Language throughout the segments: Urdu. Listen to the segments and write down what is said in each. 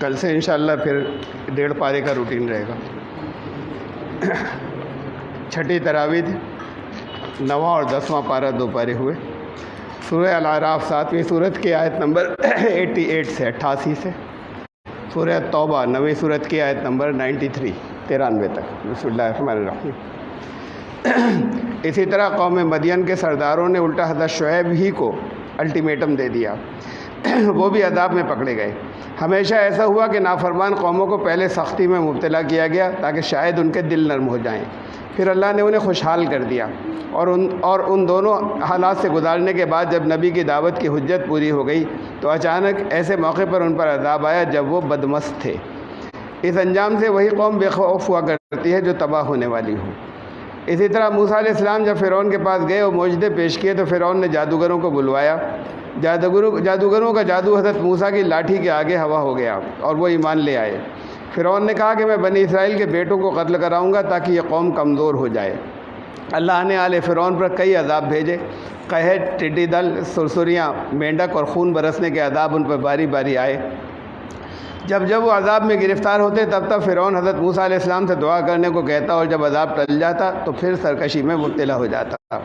کل سے انشاءاللہ پھر 1.5 پارے کا روٹین رہے گا. چھٹی تراویح 9واں اور 10واں پارہ 2 پارے ہوئے. سورہ الاعراف 7ویں سورت کی آیت نمبر 88 سے 88 سے. سورہ توبہ 9ویں سورت کی آیت نمبر 93 تک. بسم اللہ الرحمن الرحیم. اسی طرح قوم مدین کے سرداروں نے الٹا حضرت شعیب ہی کو الٹیمیٹم دے دیا. وہ بھی عذاب میں پکڑے گئے. ہمیشہ ایسا ہوا کہ نافرمان قوموں کو پہلے سختی میں مبتلا کیا گیا تاکہ شاید ان کے دل نرم ہو جائیں. پھر اللہ نے انہیں خوشحال کر دیا اور ان دونوں حالات سے گزارنے کے بعد جب نبی کی دعوت کی حجت پوری ہو گئی تو اچانک ایسے موقع پر ان پر عذاب آیا جب وہ بدمست تھے. اس انجام سے وہی قوم بے خوف ہوا کرتی ہے جو تباہ ہونے والی ہو. اسی طرح موسیٰ علیہ السلام جب فرعون کے پاس گئے اور معجزے پیش کیے تو فرعون نے جادوگروں کو بلوایا. جادوگروں کا جادو حضرت موسیٰ کی لاٹھی کے آگے ہوا ہو گیا اور وہ ایمان لے آئے. فرعون نے کہا کہ میں بنی اسرائیل کے بیٹوں کو قتل کراؤں گا تاکہ یہ قوم کمزور ہو جائے. اللہ نے آل فرعون پر کئی عذاب بھیجے. قحط، ٹڈی دل، سرسریاں، مینڈک اور خون برسنے کے عذاب ان پر باری باری آئے. جب وہ عذاب میں گرفتار ہوتے تب فرعون حضرت موسیٰ علیہ السلام سے دعا کرنے کو کہتا اور جب عذاب ٹل جاتا تو پھر سرکشی میں مبتلا ہو جاتا.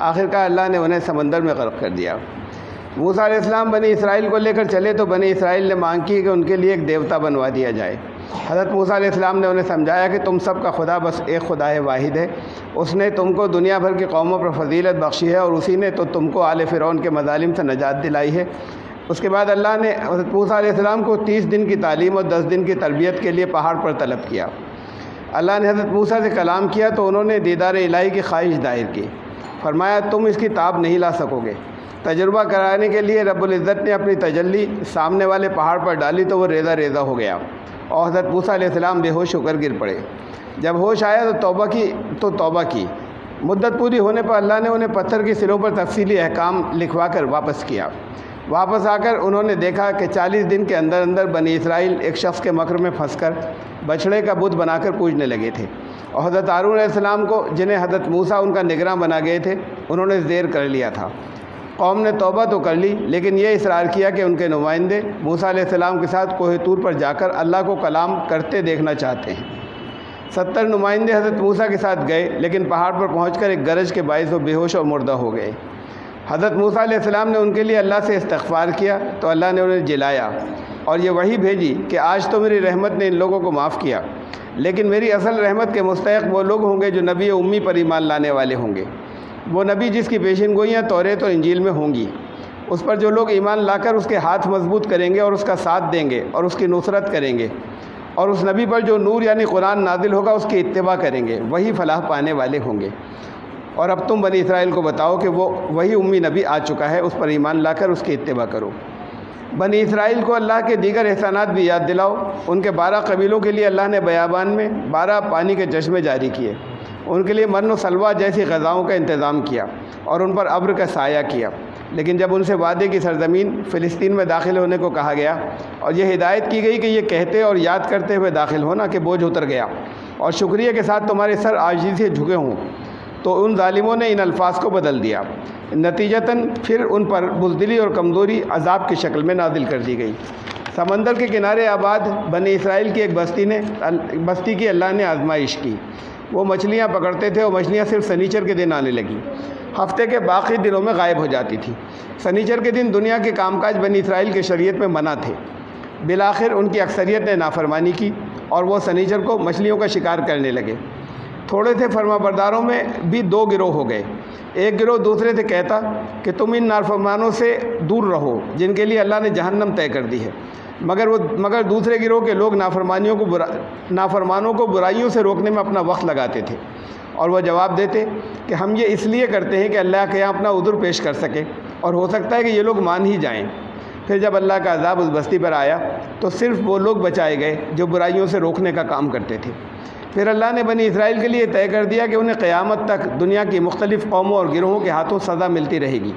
آخرکار اللہ نے انہیں سمندر میں غرق کر دیا. موسیٰ علیہ السلام بنی اسرائیل کو لے کر چلے تو بنی اسرائیل نے مانگ کی کہ ان کے لیے ایک دیوتا بنوا دیا جائے. حضرت موسیٰ علیہ السلام نے انہیں سمجھایا کہ تم سب کا خدا بس ایک خدا واحد ہے. اس نے تم کو دنیا بھر کی قوموں پر فضیلت بخشی ہے اور اسی نے تو تم کو آل فرعون کے مظالم سے نجات دلائی ہے. اس کے بعد اللہ نے حضرت موسیٰ علیہ السلام کو 30 دن کی تعلیم اور 10 دن کی تربیت کے لیے پہاڑ پر طلب کیا. اللہ نے حضرت موسیٰ سے کلام کیا تو انہوں نے دیدار الہی کی خواہش ظاہر کی. فرمایا تم اس کی تاب نہیں لا سکو گے. تجربہ کرانے کے لیے رب العزت نے اپنی تجلی سامنے والے پہاڑ پر ڈالی تو وہ ریزہ ریزہ ہو گیا اور حضرت موسیٰ علیہ السلام بے ہوش ہو کر گر پڑے. جب ہوش آیا تو توبہ کی. مدت پوری ہونے پر اللہ نے انہیں پتھر کی سروں پر تفصیلی احکام لکھوا کر واپس کیا. واپس آ کر انہوں نے دیکھا کہ 40 دن کے اندر اندر بنی اسرائیل ایک شخص کے مکر میں پھنس کر بچھڑے کا بت بنا کر پوجنے لگے تھے. اور حضرت ہارون علیہ السلام کو جنہیں حضرت موسیٰ ان کا نگراں بنا گئے تھے انہوں نے زیر کر لیا تھا. قوم نے توبہ تو کر لی لیکن یہ اصرار کیا کہ ان کے نمائندے موسیٰ علیہ السلام کے ساتھ کوہ طور پر جا کر اللہ کو کلام کرتے دیکھنا چاہتے ہیں. 70 نمائندے حضرت موسیٰ کے ساتھ گئے لیکن پہاڑ پر پہنچ کر ایک گرج کے باعث وہ بے ہوش اور مردہ ہو گئے. حضرت موسیٰ علیہ السلام نے ان کے لیے اللہ سے استغفار کیا تو اللہ نے انہیں جلایا اور یہ وحی بھیجی کہ آج تو میری رحمت نے ان لوگوں کو معاف کیا لیکن میری اصل رحمت کے مستحق وہ لوگ ہوں گے جو نبی امی پر ایمان لانے والے ہوں گے. وہ نبی جس کی پیشین گوئیاں توریت اور انجیل میں ہوں گی. اس پر جو لوگ ایمان لا کر اس کے ہاتھ مضبوط کریں گے اور اس کا ساتھ دیں گے اور اس کی نصرت کریں گے اور اس نبی پر جو نور یعنی قرآن نازل ہوگا اس کی اتباع کریں گے وہی فلاح پانے والے ہوں گے. اور اب تم بنی اسرائیل کو بتاؤ کہ وہی امی نبی آ چکا ہے اس پر ایمان لا کر اس کی اتباع کرو. بنی اسرائیل کو اللہ کے دیگر احسانات بھی یاد دلاؤ. ان کے 12 قبیلوں کے لیے اللہ نے بیابان میں 12 پانی کے چشمے جاری کیے. ان کے لیے من و سلوہ جیسی غذاؤں کا انتظام کیا اور ان پر ابر کا سایہ کیا. لیکن جب ان سے وعدے کی سرزمین فلسطین میں داخل ہونے کو کہا گیا اور یہ ہدایت کی گئی کہ یہ کہتے اور یاد کرتے ہوئے داخل ہونا کہ بوجھ اتر گیا اور شکریہ کے ساتھ تمہارے سر عاجزی سے جھکے ہوں تو ان ظالموں نے ان الفاظ کو بدل دیا. نتیجتاً پھر ان پر بزدلی اور کمزوری عذاب کی شکل میں نازل کر دی گئی. سمندر کے کنارے آباد بنی اسرائیل کی ایک بستی کی اللہ نے آزمائش کی. وہ مچھلیاں پکڑتے تھے اور مچھلیاں صرف سنیچر کے دن آنے لگیں. ہفتے کے باقی دنوں میں غائب ہو جاتی تھی. سنیچر کے دن دنیا کے کام کاج بنی اسرائیل کی شریعت میں منع تھے. بالآخر ان کی اکثریت نے نافرمانی کی اور وہ سنیچر کو مچھلیوں کا شکار کرنے لگے. تھوڑے سے فرما برداروں میں بھی 2 گروہ ہو گئے. ایک گروہ دوسرے سے کہتا کہ تم ان نافرمانوں سے دور رہو جن کے لیے اللہ نے جہنم طے کر دی ہے، مگر دوسرے گروہ کے لوگ نافرمانوں کو برائیوں سے روکنے میں اپنا وقت لگاتے تھے اور وہ جواب دیتے کہ ہم یہ اس لیے کرتے ہیں کہ اللہ کے یہاں اپنا عذر پیش کر سکے اور ہو سکتا ہے کہ یہ لوگ مان ہی جائیں. پھر جب اللہ کا عذاب اس بستی پر آیا تو صرف وہ لوگ بچائے گئے جو برائیوں سے روکنے کا کام کرتے تھے. پھر اللہ نے بنی اسرائیل کے لیے طے کر دیا کہ انہیں قیامت تک دنیا کی مختلف قوموں اور گروہوں کے ہاتھوں سزا ملتی رہے گی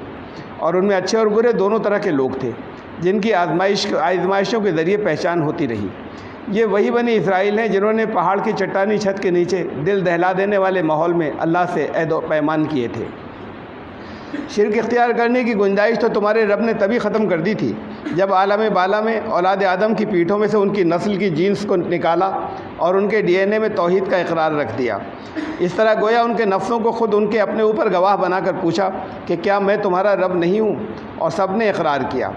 اور ان میں اچھے اور برے دونوں طرح کے لوگ تھے جن کی آزمائشوں کے ذریعے پہچان ہوتی رہی. یہ وہی بنی اسرائیل ہیں جنہوں نے پہاڑ کی چٹانی چھت کے نیچے دل دہلا دینے والے ماحول میں اللہ سے عہد و پیمان کیے تھے. شرک اختیار کرنے کی گنجائش تو تمہارے رب نے تبھی ختم کر دی تھی جب عالم بالا میں اولاد آدم کی پیٹھوں میں سے ان کی نسل کی جینس کو نکالا اور ان کے ڈی این اے میں توحید کا اقرار رکھ دیا۔ اس طرح گویا ان کے نفسوں کو خود ان کے اپنے اوپر گواہ بنا کر پوچھا کہ کیا میں تمہارا رب نہیں ہوں، اور سب نے اقرار کیا۔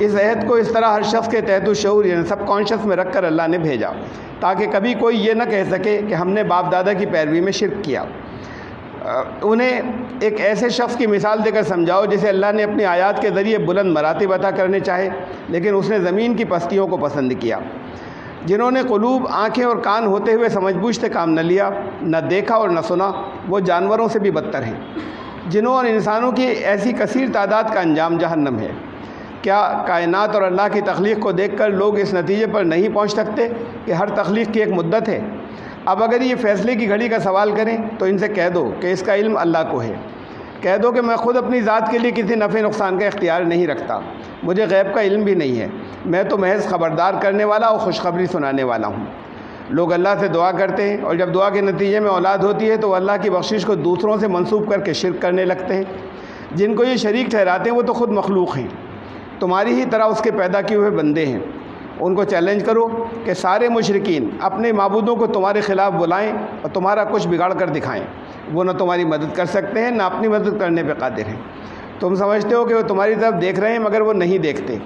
اس عہد کو اس طرح ہر شخص کے تحت الشعور یعنی سب کانشیس میں رکھ کر اللہ نے بھیجا تاکہ کبھی کوئی یہ نہ کہہ سکے کہ ہم نے باپ دادا کی پیروی میں شرک کیا۔ انہیں ایک ایسے شخص کی مثال دے کر سمجھاؤ جسے اللہ نے اپنی آیات کے ذریعے بلند مراتب عطا کرنے چاہے لیکن اس نے زمین کی پستیوں کو پسند کیا۔ جنہوں نے قلوب، آنکھیں اور کان ہوتے ہوئے سمجھ بوجھ سے کام نہ لیا، نہ دیکھا اور نہ سنا، وہ جانوروں سے بھی بدتر ہیں۔ جنوں اور انسانوں کی ایسی کثیر تعداد کا انجام جہنم ہے۔ کیا کائنات اور اللہ کی تخلیق کو دیکھ کر لوگ اس نتیجے پر نہیں پہنچ سکتے کہ ہر تخلیق کی ایک مدت ہے؟ اب اگر یہ فیصلے کی گھڑی کا سوال کریں تو ان سے کہہ دو کہ اس کا علم اللہ کو ہے۔ کہہ دو کہ میں خود اپنی ذات کے لیے کسی نفع نقصان کا اختیار نہیں رکھتا، مجھے غیب کا علم بھی نہیں ہے، میں تو محض خبردار کرنے والا اور خوشخبری سنانے والا ہوں۔ لوگ اللہ سے دعا کرتے ہیں اور جب دعا کے نتیجے میں اولاد ہوتی ہے تو وہ اللہ کی بخشش کو دوسروں سے منسوب کر کے شرک کرنے لگتے ہیں۔ جن کو یہ شریک ٹھہراتے ہیں وہ تو خود مخلوق ہیں، تمہاری ہی طرح اس کے پیدا کیے ہوئے بندے ہیں۔ ان کو چیلنج کرو کہ سارے مشرکین اپنے معبودوں کو تمہارے خلاف بلائیں اور تمہارا کچھ بگاڑ کر دکھائیں، وہ نہ تمہاری مدد کر سکتے ہیں نہ اپنی مدد کرنے پہ قادر ہیں۔ تم سمجھتے ہو کہ وہ تمہاری طرف دیکھ رہے ہیں مگر وہ نہیں دیکھتے۔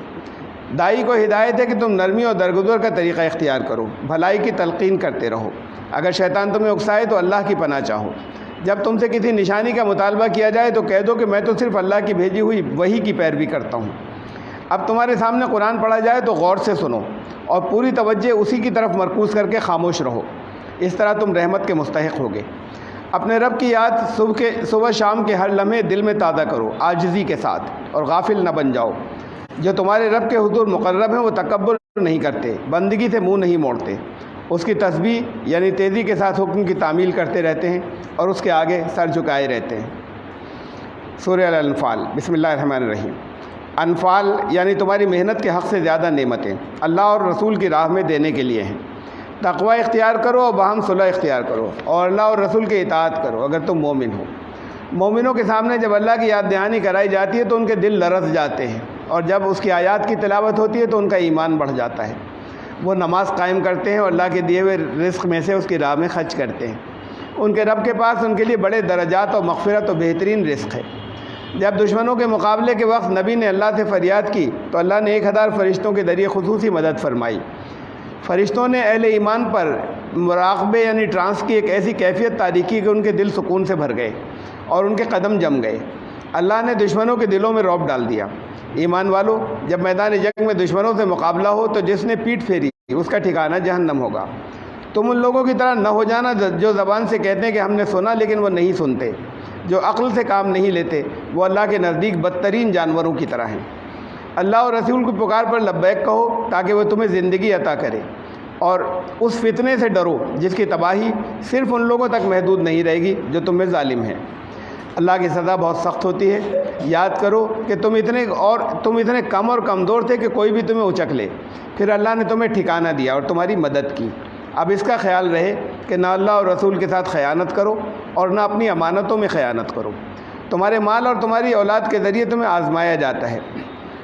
داعی کو ہدایت ہے کہ تم نرمی اور درگزر کا طریقہ اختیار کرو، بھلائی کی تلقین کرتے رہو۔ اگر شیطان تمہیں اکسائے تو اللہ کی پناہ چاہو۔ جب تم سے کسی نشانی کا مطالبہ کیا جائے تو کہہ دو کہ میں تو صرف اللہ کی بھیجی ہوئی وحی کی پیروی کرتا ہوں۔ اب تمہارے سامنے قرآن پڑھا جائے تو غور سے سنو اور پوری توجہ اسی کی طرف مرکوز کر کے خاموش رہو، اس طرح تم رحمت کے مستحق ہوگے۔ اپنے رب کی یاد صبح شام کے ہر لمحے دل میں تازہ کرو عاجزی کے ساتھ، اور غافل نہ بن جاؤ۔ جو تمہارے رب کے حضور مقرب ہیں وہ تکبر نہیں کرتے، بندگی سے منہ نہیں موڑتے، اس کی تسبیح یعنی تیزی کے ساتھ حکم کی تعمیل کرتے رہتے ہیں اور اس کے آگے سر جھکائے رہتے ہیں۔ سورہ الانفال، بسم اللہ الرحمن الرحیم۔ انفال یعنی تمہاری محنت کے حق سے زیادہ نعمتیں اللہ اور رسول کی راہ میں دینے کے لیے ہیں۔ تقوی اختیار کرو اور باہم صلح اختیار کرو اور اللہ اور رسول کی اطاعت کرو اگر تم مومن ہو۔ مومنوں کے سامنے جب اللہ کی یاد دہانی کرائی جاتی ہے تو ان کے دل لرز جاتے ہیں، اور جب اس کی آیات کی تلاوت ہوتی ہے تو ان کا ایمان بڑھ جاتا ہے۔ وہ نماز قائم کرتے ہیں اور اللہ کے دیے ہوئے رزق میں سے اس کی راہ میں خرچ کرتے ہیں۔ ان کے رب کے پاس ان کے لیے بڑے درجات اور مغفرت اور بہترین رزق ہے۔ جب دشمنوں کے مقابلے کے وقت نبی نے اللہ سے فریاد کی تو اللہ نے 1000 فرشتوں کے ذریعے خصوصی مدد فرمائی۔ فرشتوں نے اہل ایمان پر مراقبے یعنی ٹرانس کی ایک ایسی کیفیت طاری کی کہ ان کے دل سکون سے بھر گئے اور ان کے قدم جم گئے۔ اللہ نے دشمنوں کے دلوں میں رعب ڈال دیا۔ ایمان والو، جب میدان جنگ میں دشمنوں سے مقابلہ ہو تو جس نے پیٹھ پھیری اس کا ٹھکانہ جہنم ہوگا۔ تم ان لوگوں کی طرح نہ ہو جانا جو زبان سے کہتے ہیں کہ ہم نے سنا لیکن وہ نہیں سنتے، جو عقل سے کام نہیں لیتے، وہ اللہ کے نزدیک بدترین جانوروں کی طرح ہیں۔ اللہ اور رسول کی پکار پر لبیک کہو تاکہ وہ تمہیں زندگی عطا کرے، اور اس فتنے سے ڈرو جس کی تباہی صرف ان لوگوں تک محدود نہیں رہے گی جو تم میں ظالم ہیں۔ اللہ کی سزا بہت سخت ہوتی ہے۔ یاد کرو کہ تم اتنے کم اور کمزور تھے کہ کوئی بھی تمہیں اچک لے، پھر اللہ نے تمہیں ٹھکانہ دیا اور تمہاری مدد کی۔ اب اس کا خیال رہے کہ نہ اللہ اور رسول کے ساتھ خیانت کرو اور نہ اپنی امانتوں میں خیانت کرو۔ تمہارے مال اور تمہاری اولاد کے ذریعے تمہیں آزمایا جاتا ہے۔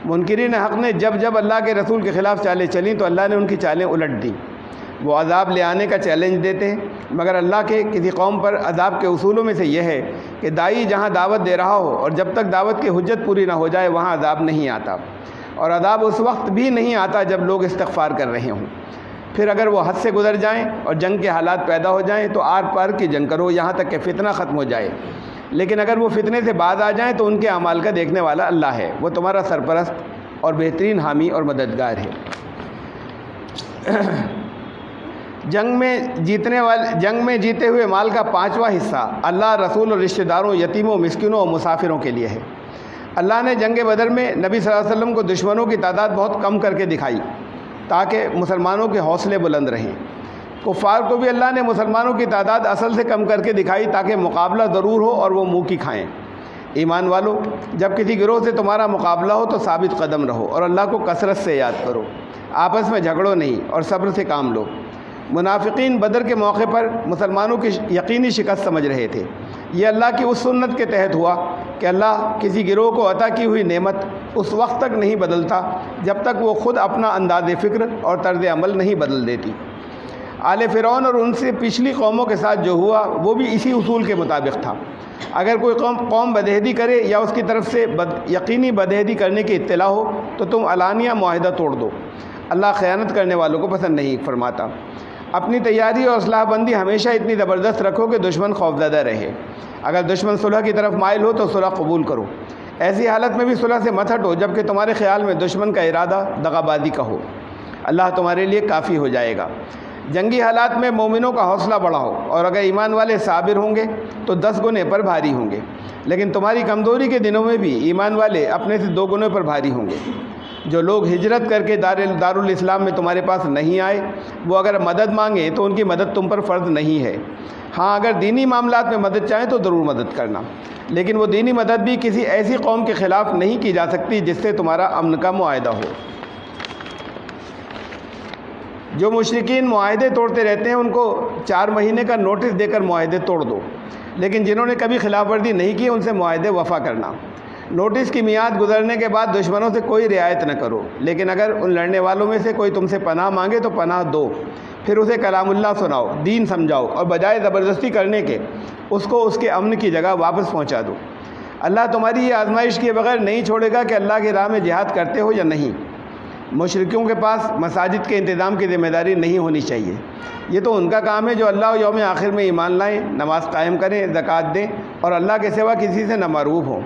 منکرین حق نے جب اللہ کے رسول کے خلاف چالیں چلیں تو اللہ نے ان کی چالیں الٹ دیں۔ وہ عذاب لے آنے کا چیلنج دیتے ہیں، مگر اللہ کے کسی قوم پر عذاب کے اصولوں میں سے یہ ہے کہ داعی جہاں دعوت دے رہا ہو اور جب تک دعوت کی حجت پوری نہ ہو جائے وہاں عذاب نہیں آتا، اور عذاب اس وقت بھی نہیں آتا جب لوگ استغفار کر رہے ہوں۔ پھر اگر وہ حد سے گزر جائیں اور جنگ کے حالات پیدا ہو جائیں تو آر پار کی جنگ کرو یہاں تک کہ فتنہ ختم ہو جائے، لیکن اگر وہ فتنے سے باز آ جائیں تو ان کے اعمال کا دیکھنے والا اللہ ہے، وہ تمہارا سرپرست اور بہترین حامی اور مددگار ہے۔ جنگ میں جیتے ہوئے مال کا 5واں حصہ اللہ، رسول اور رشتہ داروں، یتیموں، مسکینوں اور مسافروں کے لیے ہے۔ اللہ نے جنگ بدر میں نبی صلی اللہ علیہ وسلم کو دشمنوں کی تعداد بہت کم کر کے دکھائی تاکہ مسلمانوں کے حوصلے بلند رہیں۔ کفار کو بھی اللہ نے مسلمانوں کی تعداد اصل سے کم کر کے دکھائی تاکہ مقابلہ ضرور ہو اور وہ منہ کی کھائیں۔ ایمان والو، جب کسی گروہ سے تمہارا مقابلہ ہو تو ثابت قدم رہو اور اللہ کو کثرت سے یاد کرو، آپس میں جھگڑو نہیں اور صبر سے کام لو۔ منافقین بدر کے موقع پر مسلمانوں کی یقینی شکست سمجھ رہے تھے۔ یہ اللہ کی اس سنت کے تحت ہوا کہ اللہ کسی گروہ کو عطا کی ہوئی نعمت اس وقت تک نہیں بدلتا جب تک وہ خود اپنا انداز فکر اور طرز عمل نہیں بدل دیتی۔ آل فرعون اور ان سے پچھلی قوموں کے ساتھ جو ہوا وہ بھی اسی اصول کے مطابق تھا۔ اگر کوئی قوم بدعہدی کرے یا اس کی طرف سے یقینی بدعہدی کرنے کی اطلاع ہو تو تم علانیہ معاہدہ توڑ دو۔ اللہ خیانت کرنے والوں کو پسند نہیں فرماتا۔ اپنی تیاری اور اصلاح بندی ہمیشہ اتنی زبردست رکھو کہ دشمن خوفزدہ رہے۔ اگر دشمن صلح کی طرف مائل ہو تو صلح قبول کرو۔ ایسی حالت میں بھی صلح سے مت ہٹو جبکہ تمہارے خیال میں دشمن کا ارادہ دغابازی کا ہو۔ اللہ تمہارے لیے کافی ہو جائے گا۔ جنگی حالات میں مومنوں کا حوصلہ بڑھاؤ، اور اگر ایمان والے صابر ہوں گے تو 10 گنے پر بھاری ہوں گے، لیکن تمہاری کمزوری کے دنوں میں بھی ایمان والے اپنے سے 2 گنے پر بھاری ہوں گے۔ جو لوگ ہجرت کر کے دارالاسلام میں تمہارے پاس نہیں آئے وہ اگر مدد مانگیں تو ان کی مدد تم پر فرض نہیں ہے۔ ہاں اگر دینی معاملات میں مدد چاہیں تو ضرور مدد کرنا، لیکن وہ دینی مدد بھی کسی ایسی قوم کے خلاف نہیں کی جا سکتی جس سے تمہارا امن کا معاہدہ ہو۔ جو مشرکین معاہدے توڑتے رہتے ہیں ان کو 4 مہینے کا نوٹس دے کر معاہدے توڑ دو، لیکن جنہوں نے کبھی خلاف ورزی نہیں کی ان سے معاہدے وفا کرنا۔ نوٹس کی میعاد گزرنے کے بعد دشمنوں سے کوئی رعایت نہ کرو، لیکن اگر ان لڑنے والوں میں سے کوئی تم سے پناہ مانگے تو پناہ دو، پھر اسے کلام اللہ سناؤ، دین سمجھاؤ، اور بجائے زبردستی کرنے کے اس کو اس کے امن کی جگہ واپس پہنچا دو۔ اللہ تمہاری یہ آزمائش کیے بغیر نہیں چھوڑے گا کہ اللہ کی راہ میں جہاد کرتے ہو یا نہیں۔ مشرکوں کے پاس مساجد کے انتظام کی ذمہ داری نہیں ہونی چاہیے، یہ تو ان کا کام ہے جو اللہ و یوم آخر میں ایمان لائیں، نماز قائم کریں، زکوٰۃ دیں اور اللہ کے سوا کسی سے نہ معروف ہوں۔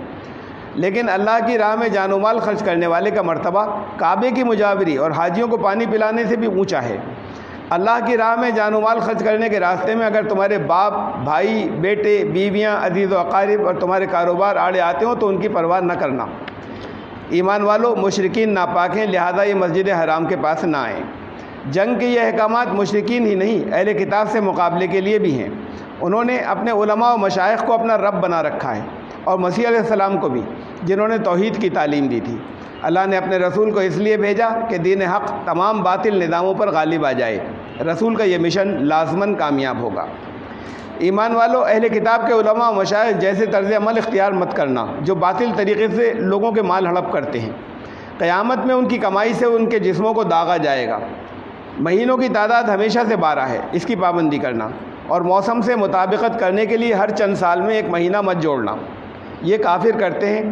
لیکن اللہ کی راہ میں جان و مال خرچ کرنے والے کا مرتبہ کعبے کی مجاوری اور حاجیوں کو پانی پلانے سے بھی اونچا ہے۔ اللہ کی راہ میں جان و مال خرچ کرنے کے راستے میں اگر تمہارے باپ، بھائی، بیٹے، بیویاں، عزیز و اقارب اور تمہارے کاروبار آڑے آتے ہوں تو ان کی پرواہ نہ کرنا۔ ایمان والو، مشرکین ناپاک ہیں، لہذا یہ مسجد حرام کے پاس نہ آئیں۔ جنگ کے یہ احکامات مشرکین ہی نہیں اہل کتاب سے مقابلے کے لیے بھی ہیں۔ انہوں نے اپنے علماء و مشائخ کو اپنا رب بنا رکھا ہے، اور مسیح علیہ السلام کو بھی، جنہوں نے توحید کی تعلیم دی تھی۔ اللہ نے اپنے رسول کو اس لیے بھیجا کہ دین حق تمام باطل نظاموں پر غالب آ جائے۔ رسول کا یہ مشن لازماً کامیاب ہوگا۔ ایمان والو، اہل کتاب کے علماء و مشائخ جیسے طرز عمل اختیار مت کرنا جو باطل طریقے سے لوگوں کے مال ہڑپ کرتے ہیں۔ قیامت میں ان کی کمائی سے ان کے جسموں کو داغا جائے گا۔ مہینوں کی تعداد ہمیشہ سے 12 ہے، اس کی پابندی کرنا، اور موسم سے مطابقت کرنے کے لیے ہر چند سال میں 1 مہینہ مت جوڑنا۔ یہ کافر کرتے ہیں۔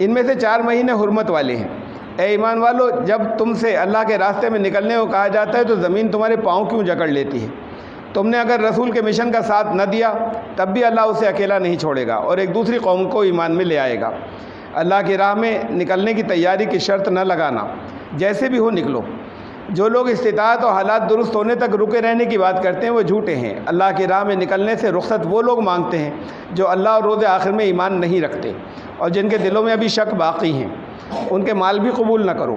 ان میں سے 4 مہینے حرمت والے ہیں۔ اے ایمان والو، جب تم سے اللہ کے راستے میں نکلنے کو کہا جاتا ہے تو زمین تمہارے پاؤں کیوں جکڑ لیتی ہے؟ تم نے اگر رسول کے مشن کا ساتھ نہ دیا تب بھی اللہ اسے اکیلا نہیں چھوڑے گا اور ایک دوسری قوم کو ایمان میں لے آئے گا۔ اللہ کی راہ میں نکلنے کی تیاری کی شرط نہ لگانا، جیسے بھی ہو نکلو۔ جو لوگ استطاعت اور حالات درست ہونے تک رکے رہنے کی بات کرتے ہیں وہ جھوٹے ہیں۔ اللہ کی راہ میں نکلنے سے رخصت وہ لوگ مانگتے ہیں جو اللہ اور روز آخر میں ایمان نہیں رکھتے اور جن کے دلوں میں ابھی شک باقی ہیں۔ ان کے مال بھی قبول نہ کرو۔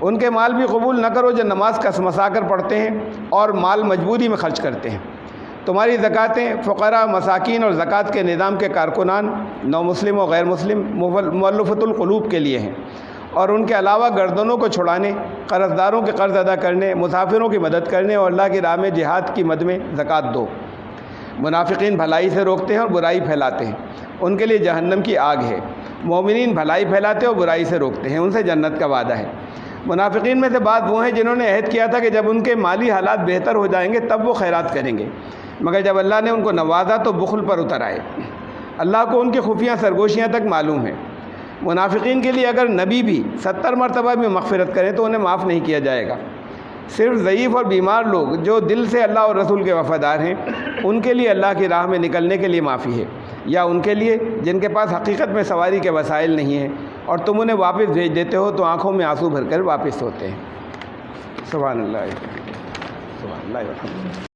ان کے مال بھی قبول نہ کرو جو نماز کسمسا کر پڑھتے ہیں اور مال مجبوری میں خرچ کرتے ہیں۔ تمہاری زکوٰۃیں فقراء، مساکین اور زکوٰۃ کے نظام کے کارکنان، نو مسلم و غیر مسلم، مؤلفۃ القلوب کے لیے ہیں، اور ان کے علاوہ گردنوں کو چھڑانے، قرض داروں کے قرض ادا کرنے، مسافروں کی مدد کرنے اور اللہ کی راہ میں جہاد کی مد میں زکوٰۃ دو۔ منافقین بھلائی سے روکتے ہیں اور برائی پھیلاتے ہیں، ان کے لیے جہنم کی آگ ہے۔ مومنین بھلائی پھیلاتے اور برائی سے روکتے ہیں، ان سے جنت کا وعدہ ہے۔ منافقین میں سے بعض وہ ہیں جنہوں نے عہد کیا تھا کہ جب ان کے مالی حالات بہتر ہو جائیں گے تب وہ خیرات کریں گے، مگر جب اللہ نے ان کو نوازا تو بخل پر اتر آئے۔ اللہ کو ان کی خفیہ سرگوشیاں تک معلوم ہیں۔ منافقین کے لیے اگر نبی بھی 70 مرتبہ بھی مغفرت کریں تو انہیں معاف نہیں کیا جائے گا۔ صرف ضعیف اور بیمار لوگ جو دل سے اللہ اور رسول کے وفادار ہیں ان کے لیے اللہ کی راہ میں نکلنے کے لیے معافی ہے، یا ان کے لیے جن کے پاس حقیقت میں سواری کے وسائل نہیں ہیں اور تم انہیں واپس بھیج دیتے ہو تو آنکھوں میں آنسو بھر کر واپس ہوتے ہیں۔ سبحان اللہ، سبحان اللہ۔